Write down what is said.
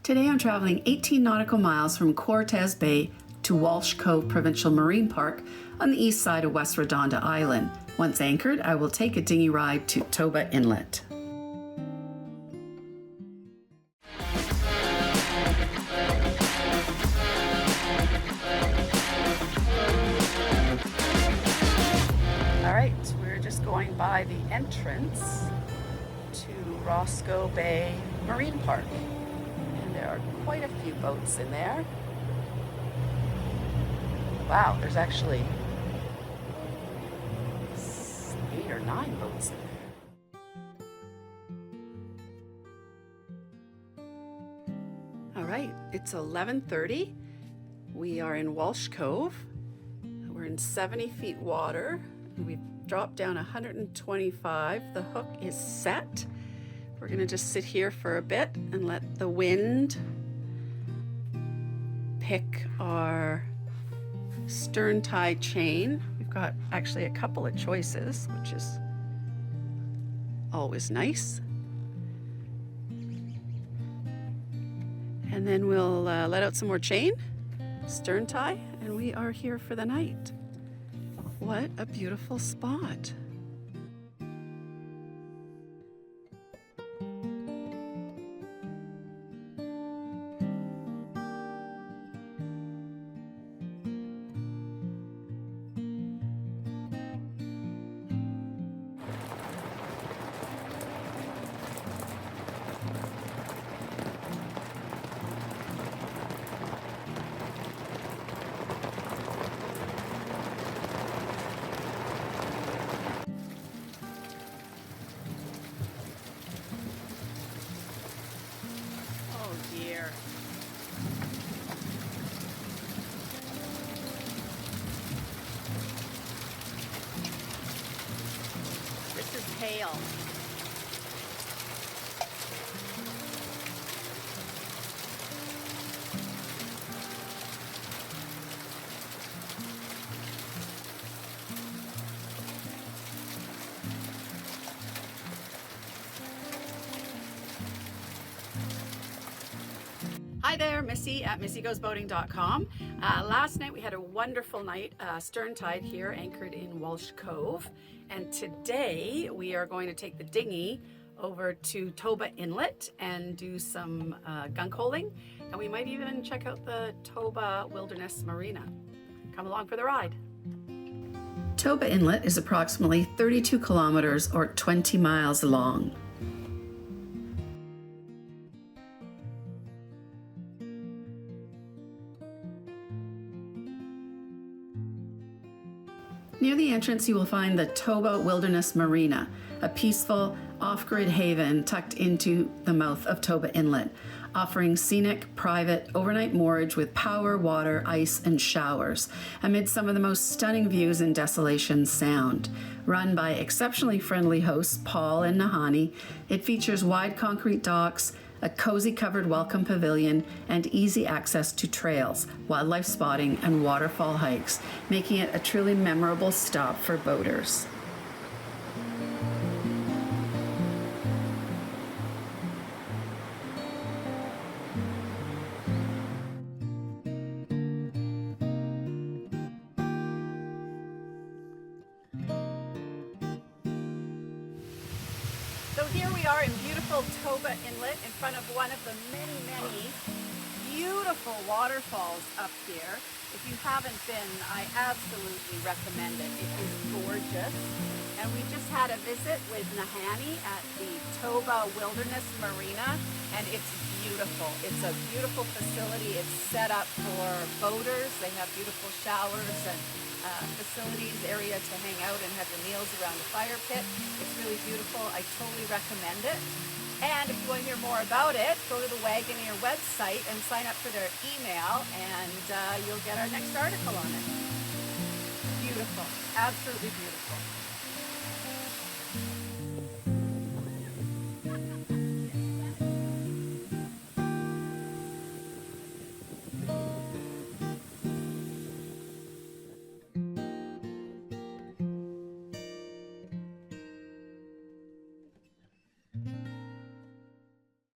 Today I'm traveling 18 nautical miles from Cortes Bay to Walsh Cove Provincial Marine Park on the east side of West Redonda Island. Once anchored, I will take a dinghy ride to Toba Inlet. Alright, we're just going by the entrance to Roscoe Bay Marine Park. And there are quite a few boats in there. Wow, there's actually 8 or 9 boats in there. All right, it's 11:30. We are in Walsh Cove. We're in 70 feet water. We've dropped down 125. The hook is set. We're gonna just sit here for a bit and let the wind pick our stern tie chain. We've got actually a couple of choices, which is always nice. And then we'll let out some more chain, stern tie, and we are here for the night. What a beautiful spot. Dear. This is hail. Hi there, Missy at missygoesboating.com. Last night we had a wonderful night, stern tide here, anchored in Walsh Cove. And today we are going to take the dinghy over to Toba Inlet and do some gunk holing. And we might even check out the Toba Wilderness Marina. Come along for the ride. Toba Inlet is approximately 32 kilometers or 20 miles long. Near the entrance, you will find the Toba Wilderness Marina, a peaceful, off-grid haven tucked into the mouth of Toba Inlet, offering scenic, private, overnight moorage with power, water, ice, and showers, amid some of the most stunning views in Desolation Sound. Run by exceptionally friendly hosts Paul and Nahani, it features wide concrete docks, a cozy covered welcome pavilion, and easy access to trails, wildlife spotting, and waterfall hikes, making it a truly memorable stop for boaters. So here we are in beautiful Toba Inlet in front of one of the many, many beautiful waterfalls up here. If you haven't been, I absolutely recommend it. It is gorgeous. And we just had a visit with Nahani at the Toba Wilderness Marina, and it's beautiful. It's a beautiful facility. It's set up for boaters. They have beautiful showers and facilities, area to hang out and have your meals around the fire pit. It's really beautiful. I totally recommend it. And if you want to hear more about it, go to the Wagoneer website and sign up for their email, and you'll get our next article on it. Beautiful. Absolutely beautiful.